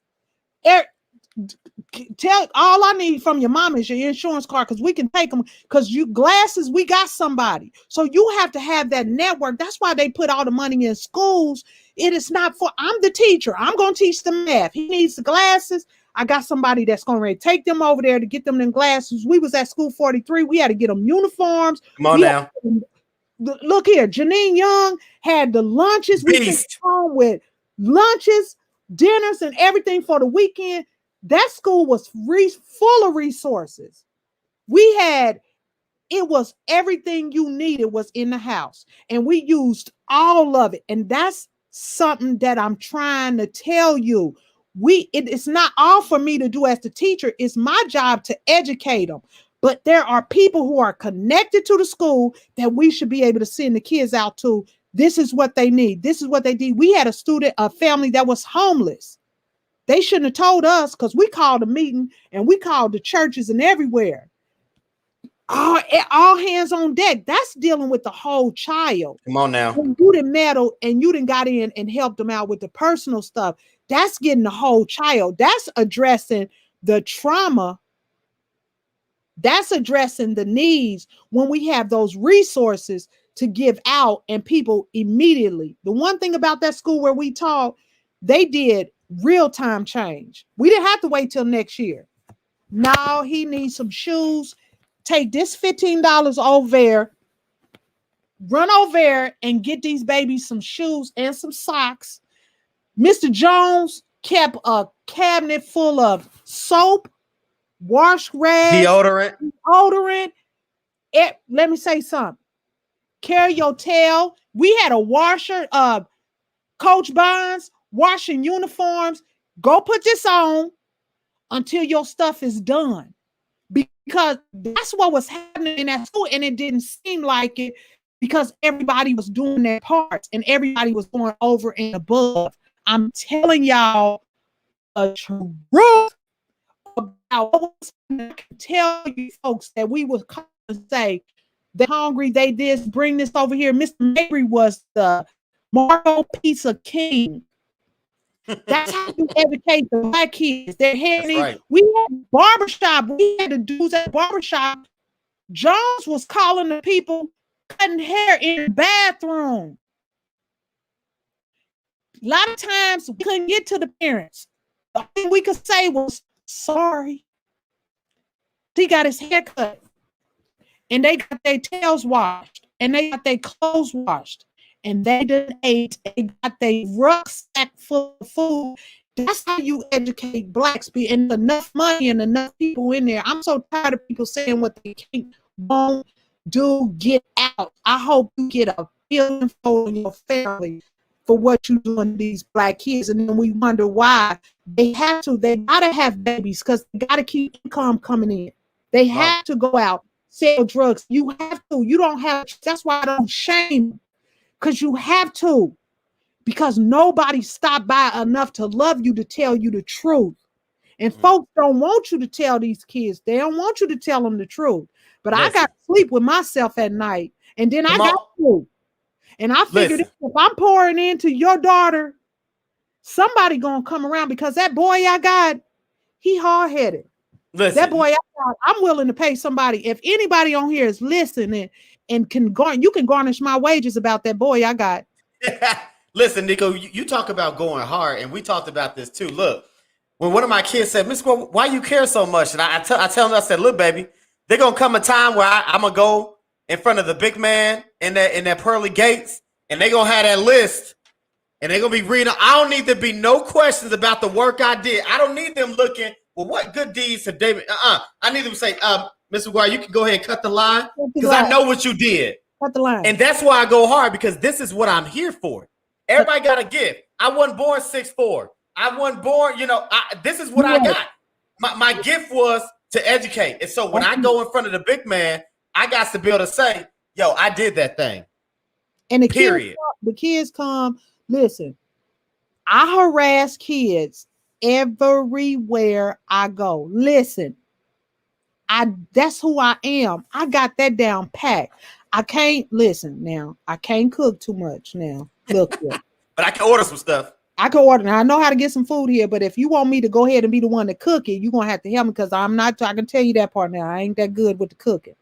Tell all I need from your mom is your insurance card, because we can take them, because you glasses, we got somebody. So you have to have that network. That's why they put all the money in schools. It is not for, I'm the teacher, I'm going to teach the math. He needs the glasses. I got somebody that's going to take them over there to get them in glasses. We was at school 43. We had to get them uniforms. Come on now. Look here, Janine Young had the lunches. We came home with lunches, dinners, and everything for the weekend. That school was full of resources. It was everything you needed was in the house, and we used all of it. And that's something that I'm trying to tell you. It's not all for me to do as the teacher. It's my job to educate them. But there are people who are connected to the school that we should be able to send the kids out to. This is what they need. This is what they need. We had a family that was homeless. They shouldn't have told us, because we called a meeting and we called the churches and everywhere. All hands on deck. That's dealing with the whole child. Come on now. When you didn't meddle and you didn't got in and helped them out with the personal stuff, that's getting the whole child. That's addressing the trauma. That's addressing the needs when we have those resources to give out, and people immediately. The one thing about that school where we taught, they did real-time change. We didn't have to wait till next year. Now he needs some shoes. Take this $15 over there, run over there and get these babies some shoes and some socks. Mr. Jones kept a cabinet full of soap, wash rags, deodorant. Let me say something. Carry your tail. We had a washer, Coach Bonds, washing uniforms. Go put this on until your stuff is done, because that's what was happening in that school, and it didn't seem like it, because everybody was doing their parts and everybody was going over and above. I'm telling y'all a truth about what I can tell you folks that we would come and say they're hungry, they this, bring this over here. Mr. Mabry was the Marco Pizza King. That's how you educate the black kids. They're heading. Right. We had barbershop. We had the dudes at barbershop. Jones was calling the people cutting hair in the bathroom. A lot of times we couldn't get to the parents. The only thing we could say was sorry. He got his hair cut, and they got their tails washed, and they got their clothes washed. And they didn't eat, they got their rucksack full of food. That's how you educate blacks, and enough money and enough people in there. I'm so tired of people saying what they can't, won't do, get out. I hope you get a feeling for in your family for what you're doing to these black kids. And then we wonder why they gotta have babies, because they gotta keep income coming in. They have to go out, sell drugs. You have to. You don't have, that's why I don't shame. Because you have to, because nobody stopped by enough to love you to tell you the truth. And folks don't want you to tell these kids. They don't want you to tell them the truth. But I got to sleep with myself at night. And then I got to. And I figured if I'm pouring into your daughter, somebody going to come around, because that boy I got, he hard-headed. That boy I got, I'm willing to pay somebody. If anybody on here is listening and you can garnish my wages about that boy I got. Listen, Neiko, you talk about going hard, and we talked about this too. Look, when one of my kids said, "Miss, why you care so much?" and I tell them, I said, "Look, baby, there's gonna come a time where I'm gonna go in front of the big man in that pearly gates, and they gonna have that list, and they're gonna be reading. I don't need to be no questions about the work I did. I don't need them looking, well, what good deeds have David? I need them to say, Mr. McGuire, you can go ahead and cut the line because I know what you did. Cut the line. And that's why I go hard, because this is what I'm here for. Everybody got a gift. I wasn't born 6'4". I wasn't born, this is what I got. My gift was to educate. And so when I go in front of the big man, I got to be able to say, yo, I did that thing. And the kids come, listen, I harass kids everywhere I go. Listen, that's who I am. I got that down packed. I can't cook too much now. Look, but I can order some stuff. I can order. Now I know how to get some food here, but if you want me to go ahead and be the one to cook it, you're gonna have to help me, because I'm not. I can tell you that part now. I ain't that good with the cooking.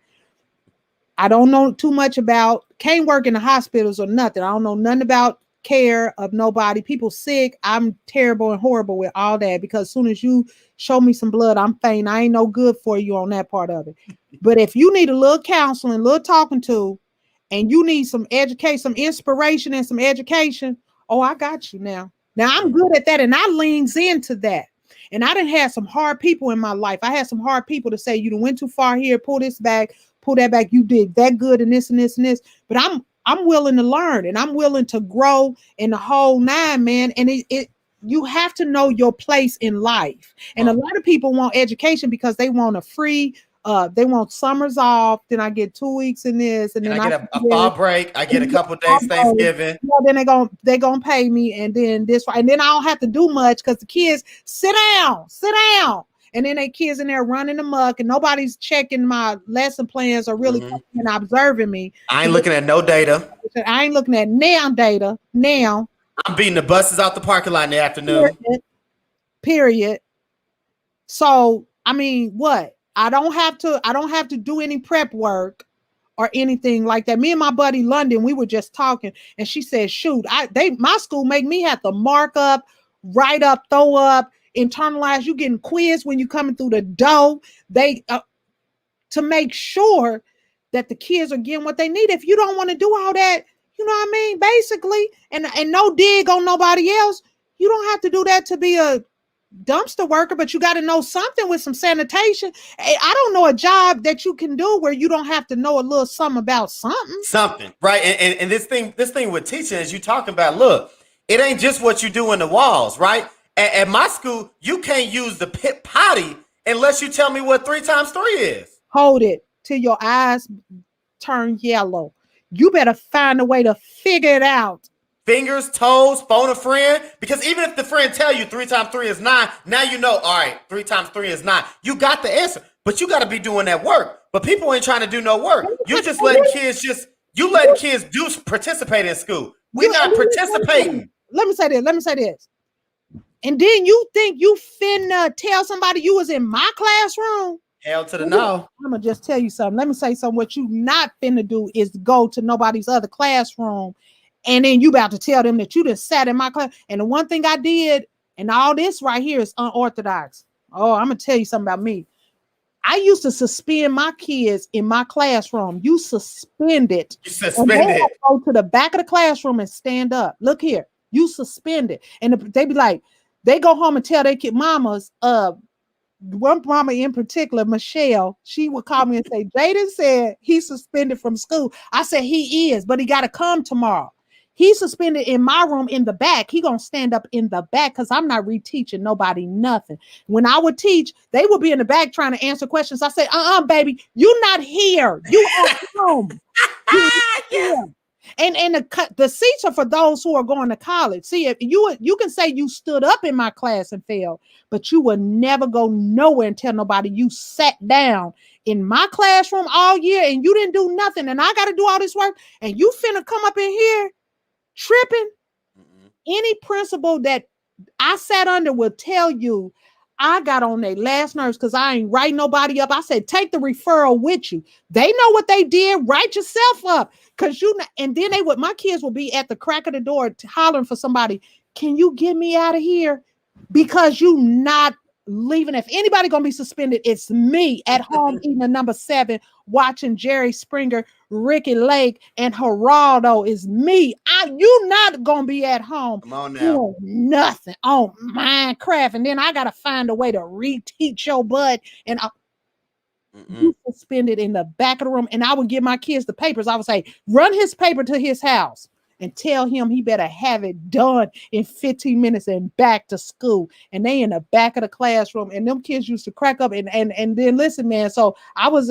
I don't know too much about. Can't work in the hospitals or nothing. I don't know nothing about care of nobody. People sick. I'm terrible and horrible with all that, because as soon as you show me some blood, I'm faint. I ain't no good for you on that part of it. But if you need a little counseling, a little talking to, and you need some education, some inspiration and some education, oh, I got you now. Now I'm good at that, and I leans into that. And I didn't have some hard people in my life. I had some hard people to say, you done went too far here, pull this back, pull that back. You did that good and this and this and this. But I'm willing to learn, and I'm willing to grow in the whole nine, man. And you have to know your place in life. And a lot of people want education because they want a free, they want summers off. Then I get 2 weeks in this, and then I get a fall break. I get a couple days Thanksgiving. Then they gonna pay me, and then this, and then I don't have to do much because the kids sit down. And then they kids in there running amok, and nobody's checking my lesson plans or really observing me. I ain't looking at no data. I ain't looking at data now. I'm beating the buses out the parking lot in the afternoon. Period. So, I mean, what? I don't have to do any prep work or anything like that. Me and my buddy London, we were just talking, and she said, shoot, my school make me have to mark up, write up, throw up, internalize. You getting quizzed when you coming through the door. They to make sure that the kids are getting what they need. If you don't want to do all that, you know what I mean? Basically, and no dig on nobody else. You don't have to do that to be a dumpster worker, but you got to know something with some sanitation. I don't know a job that you can do where you don't have to know a little something about something. Right? And this thing with teaching is you talking about. Look, it ain't just what you do in the walls, right? At my school, you can't use the pit potty unless you tell me what 3 times 3 is. Hold it till your eyes turn yellow. You better find a way to figure it out. Fingers, toes, phone a friend. Because even if the friend tell you 3 times 3 is 9, now you know, all right, 3 times 3 is 9. You got the answer, but you got to be doing that work. But people ain't trying to do no work. You just letting kids participate in school. We're not participating. Let me say this. And then you think you finna tell somebody you was in my classroom? Hell to the no. I'm gonna just tell you something. Let me say something. What you not finna do is go to nobody's other classroom, and then you about to tell them that you just sat in my class. And the one thing I did, and all this right here is unorthodox. Oh, I'm gonna tell you something about me. I used to suspend my kids in my classroom. You suspend it. You suspend it. Go to the back of the classroom and stand up. Look here. You suspend it. And they be like, they go home and tell their kid mamas, one mama in particular, Michelle, she would call me and say, Jaden said he's suspended from school. I said, he is, but he got to come tomorrow. He's suspended in my room in the back. He going to stand up in the back because I'm not reteaching nobody nothing. When I would teach, they would be in the back trying to answer questions. I said, baby, you're not here. You are home. Yeah. And the seats are for those who are going to college. See, if you can say you stood up in my class and failed, but you will never go nowhere and tell nobody you sat down in my classroom all year and you didn't do nothing. And I got to do all this work. And you finna come up in here tripping. Any principal that I sat under will tell you I got on their last nerves because I ain't writing nobody up. I said, take the referral with you. They know what they did. Write yourself up. Cause and then my kids will be at the crack of the door hollering for somebody. Can you get me out of here? Because you not leaving. If anybody gonna be suspended, it's me at home eating a number 7, watching Jerry Springer, Ricky Lake, and Geraldo. Is me. You not gonna be at home. Come on now. Doing nothing on Minecraft, and then I gotta find a way to reteach your butt. And you suspended in the back of the room. And I would give my kids the papers. I would say, run his paper to his house and tell him he better have it done in 15 minutes and back to school. And they in the back of the classroom, and them kids used to crack up. And then listen, man. So I was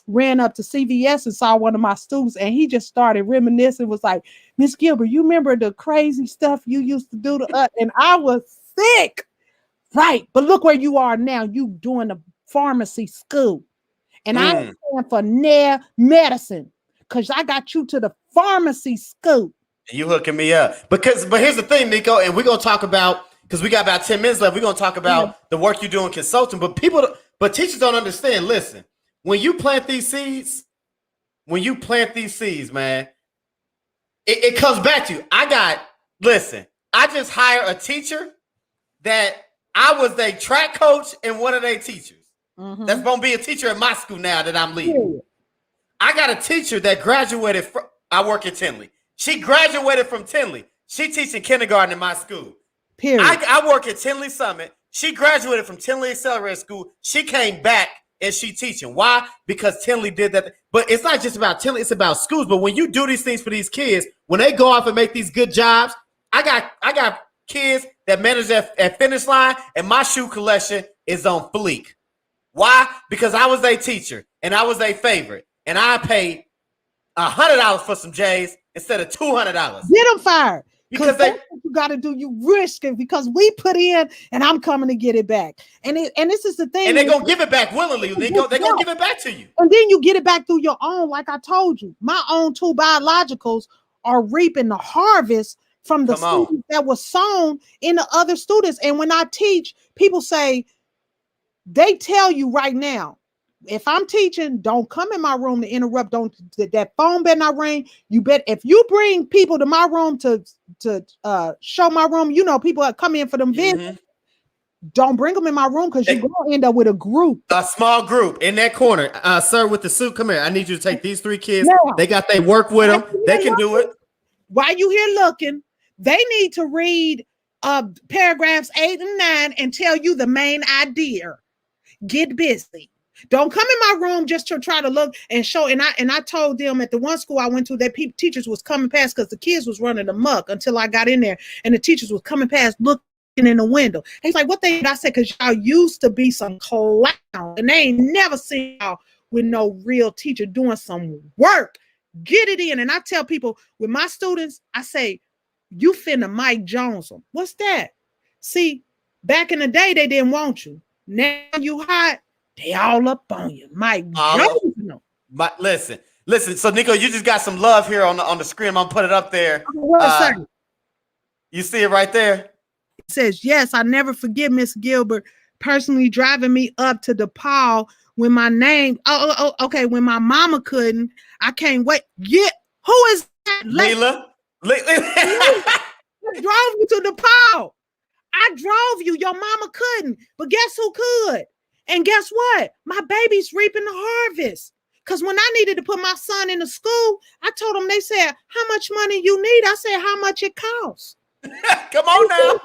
ran up to CVS and saw one of my students, and he just started reminiscing, was like, Miss Gilbert, you remember the crazy stuff you used to do to us? And I was sick. Right. But look where you are now. You doing a pharmacy school. And I am for Nair medicine, because I got you to the pharmacy school. You hooking me up. But here's the thing, Neiko, and we're gonna talk about, because we got about 10 minutes left, we're gonna talk about the work you do in consulting. But teachers don't understand. Listen, when you plant these seeds, man, it comes back to you. I just hired a teacher that I was their track coach and one of their teachers. That's gonna be a teacher at my school now that I'm leaving. I got a teacher that graduated from, I work at Tinley. She graduated from Tinley. She teaching kindergarten in my school. Period. I work at Tinley Summit. She graduated from Tinley Accelerated School. She came back and she teaching. Why? Because Tinley did that. But it's not just about Tinley, it's about schools. But when you do these things for these kids, when they go off and make these good jobs, I got kids that manage at Finish Line, and my shoe collection is on fleek. Why? Because I was their teacher and I was their favorite, and I paid $100 for some J's instead of $200. Get them fired. Because that's what you got to do. You risk it because we put in, and I'm coming to get it back. And this is the thing. And they're gonna give it back willingly. They're gonna give it back to you. And then you get it back through your own. Like I told you, my own 2 biologicals are reaping the harvest from the students that was sown in the other students. And when I teach, people say, they tell you right now, if I'm teaching, don't come in my room to interrupt. Don't, that phone better not ring. You bet if you bring people to my room to show my room, people that come in for them visits. Don't bring them in my room, because you're gonna end up with a small group in that corner. Sir with the suit, come here. I need you to take these 3 kids. Now, they got their work with them. They can do it. While you here looking, they need to read paragraphs 8 and 9 and tell you the main idea. Get busy. Don't come in my room just to try to look and show. And I told them at the one school I went to that teachers was coming past, because the kids was running amok until I got in there, and the teachers was coming past looking in the window. He's like, what they? I said, because y'all used to be some clown, and they ain't never seen y'all with no real teacher doing some work. Get it in. And I tell people with my students, I say, you finna Mike Jones them. What's that? See, back in the day, they didn't want you. Now you hot, they all up on you. Mike Jones them. Listen. So Neiko, you just got some love here on the screen. I'm gonna put it up there. You see it right there? It says, yes, I never forget Miss Gilbert personally driving me up to DePaul when my name, okay, when my mama couldn't. I can't wait. Yeah, who is that? Leila. I drove you to DePaul. I drove you. Your mama couldn't, but guess who could? And guess what? My baby's reaping the harvest. Because when I needed to put my son into school, I told them, they said, how much money you need? I said, how much it costs? Come on now.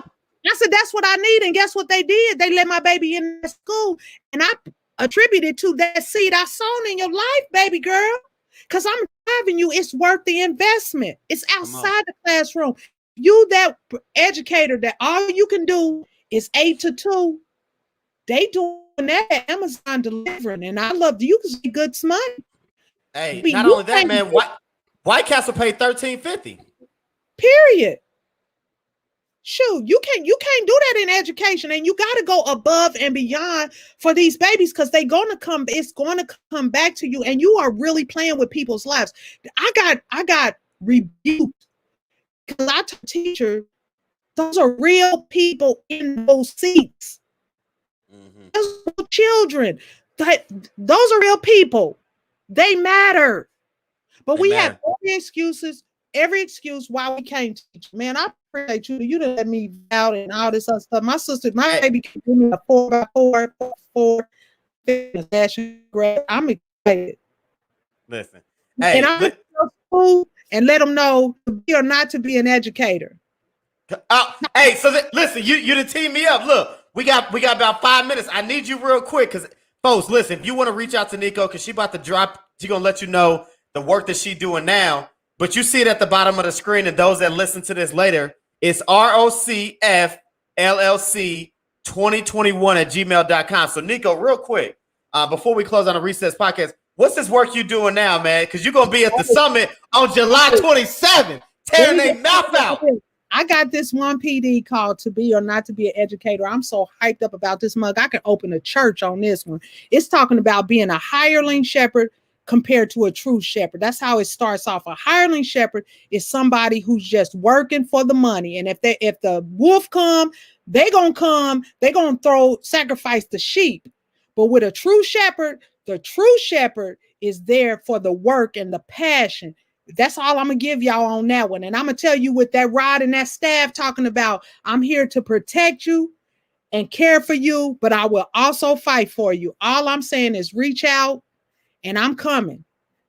I said, that's what I need. And guess what they did? They let my baby in the school. And I attributed to that seed I sown in your life, baby girl. Because I'm driving you, it's worth the investment. It's outside the classroom. You, that educator, that all you can do is 8 to 2. They doing that at Amazon delivering. And I love you can see good money. Hey, not only that, man, White Castle paid $13.50. Period. Shoot, you can't do that in education, and you got to go above and beyond for these babies, because it's going to come back to you, and you are really playing with people's lives. I got rebuked because I told the teacher, those are real people in those seats. Mm-hmm. Children, those are real people. They matter. But we have every excuse why we can't teach. Man, I appreciate you. You didn't let me out and all this other stuff. My sister, my baby can give me a 4x4. I'm excited. Listen. And I'm going to school and let them know to be or not to be an educator. Hey, so listen, you done team me up. Look, we got about 5 minutes. I need you real quick because, folks, listen, if you want to reach out to Neiko, because she about to drop, she going to let you know the work that she doing now. But you see it at the bottom of the screen, and those that listen to this later, it's ROCFLLC2021@gmail.com. So, Neiko, real quick, before we close on the Recess podcast, what's this work you doing now, man? Because you're going to be at the summit on July 27th, tearing their mouth out. I got this one PD called To Be or Not to Be an Educator. I'm so hyped up about this mug. I can open a church on this one. It's talking about being a hireling shepherd compared to a true shepherd. That's how it starts off. A hireling shepherd is somebody who's just working for the money. And if the wolf come, they're going to sacrifice the sheep. But with a true shepherd, the true shepherd is there for the work and the passion. That's all I'm going to give y'all on that one. And I'm going to tell you with that rod and that staff talking about, I'm here to protect you and care for you, but I will also fight for you. All I'm saying is reach out, and I'm coming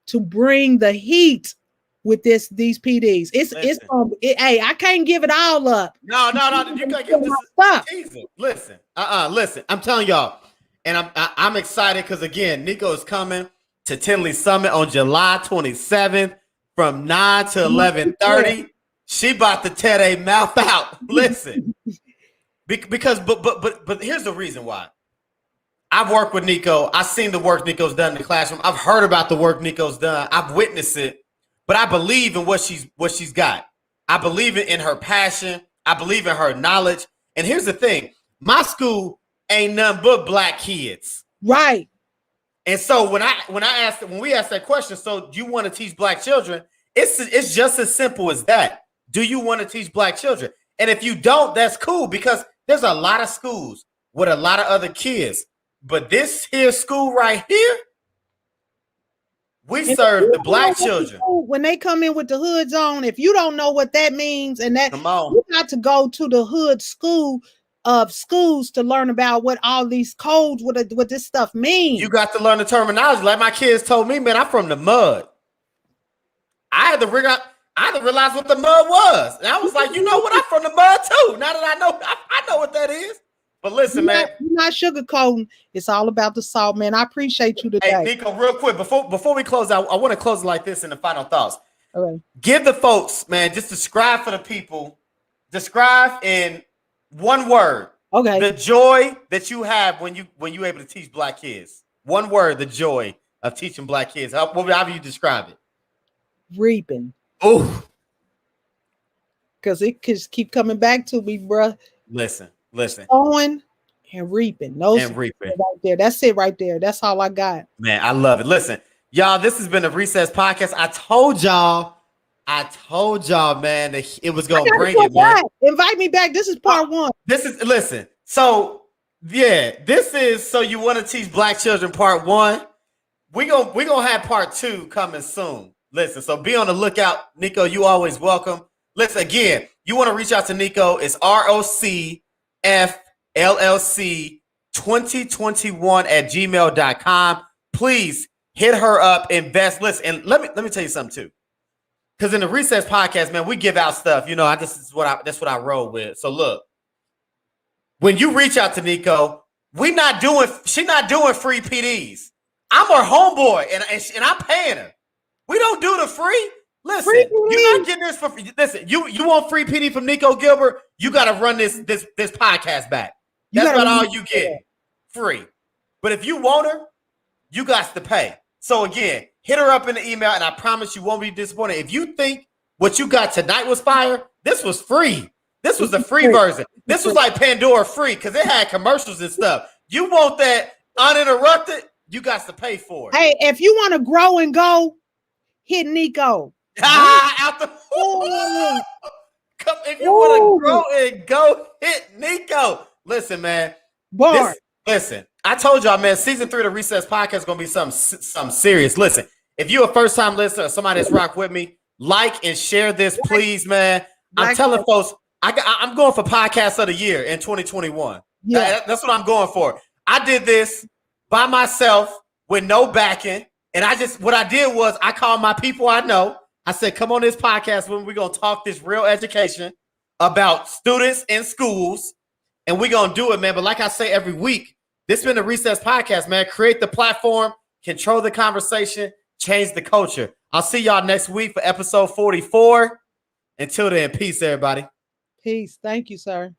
to bring the heat with these PDs. Hey, I can't give it all up. No. You can't give this stuff. Listen. I'm telling y'all, and I'm excited because again, Neiko is coming to Tinley Summit on July 27th. From 9 to 11:30, she about to tear their mouth out. Listen, because but here's the reason why. I've worked with Neiko. I've seen the work Neiko's done in the classroom. I've heard about the work Neiko's done. I've witnessed it, but I believe in what she's got. I believe in her passion. I believe in her knowledge. And here's the thing: my school ain't nothing but black kids, right? And so when we asked that question, so do you want to teach black children? It's just as simple as that. Do you want to teach black children? And if you don't, that's cool because there's a lot of schools with a lot of other kids. But this here school right here, we serve the black children. When they come in with the hoods on, if you don't know what that means, and that you got to go to the hood school of schools to learn about what all these codes, what this stuff means. You got to learn the terminology. Like my kids told me, man, I'm from the mud. I had to realize what the mud was. And I was like, you know what? I'm from the mud too. Now that I know what that is. But listen, man. You're not sugarcoating. It's all about the salt, man. I appreciate you today. Hey, Neiko, real quick, before we close out, I want to close it like this in the final thoughts. Okay. Give the folks, man, just describe for the people. Describe in one word. Okay. The joy that you have when you able to teach black kids. One word, the joy of teaching black kids. How do you describe it? Reaping. Oh. Because it could keep coming back to me, bruh. Listen. Sowing and reaping. Right there. That's it right there. That's all I got. Man, I love it. Listen, y'all, this has been a Recess podcast. I told y'all, man, that it was gonna bring it, man. Invite me back. This is part one. Listen. So you want to teach black children part one. We gonna have part two coming soon. Listen, so be on the lookout. Neiko, you always welcome. Listen, again, you want to reach out to Neiko. It's ROCFLLC2021@gmail.com. Please hit her up, invest. Listen, and let me tell you something too. Because in the Recess podcast, man, we give out stuff. You know, that's what I roll with. So look, when you reach out to Neiko, she's not doing free PDs. I'm her homeboy, and I'm paying her. We don't do the free. Listen, you're not getting this for free. Listen, you want free PD from Neiko Gilbert? You got to run this podcast back. That's about all you get, free. But if you want her, you got to pay. So again, hit her up in the email, and I promise you won't be disappointed. If you think what you got tonight was fire, this was free. This was the free version. This was like Pandora free because it had commercials and stuff. You want that uninterrupted? You got to pay for it. Hey, if you want to grow and go, hit Neiko. If you want to grow and go, hit Neiko. Listen, man. Listen, I told y'all, man, season 3 of the Recess Podcast is going to be something serious. Listen, if you're a first-time listener or somebody that's rocked with me, like and share this, please, man. I'm telling folks, I'm going for Podcast of the Year in 2021. Yeah. That's what I'm going for. I did this by myself with no backing. And what I did was I called my people I know. I said, come on this podcast when we're going to talk this real education about students in schools. And we're going to do it, man. But like I say every week, this has been the Recess Podcast, man. Create the platform, control the conversation, change the culture. I'll see y'all next week for episode 44. Until then, peace, everybody. Peace. Thank you, sir.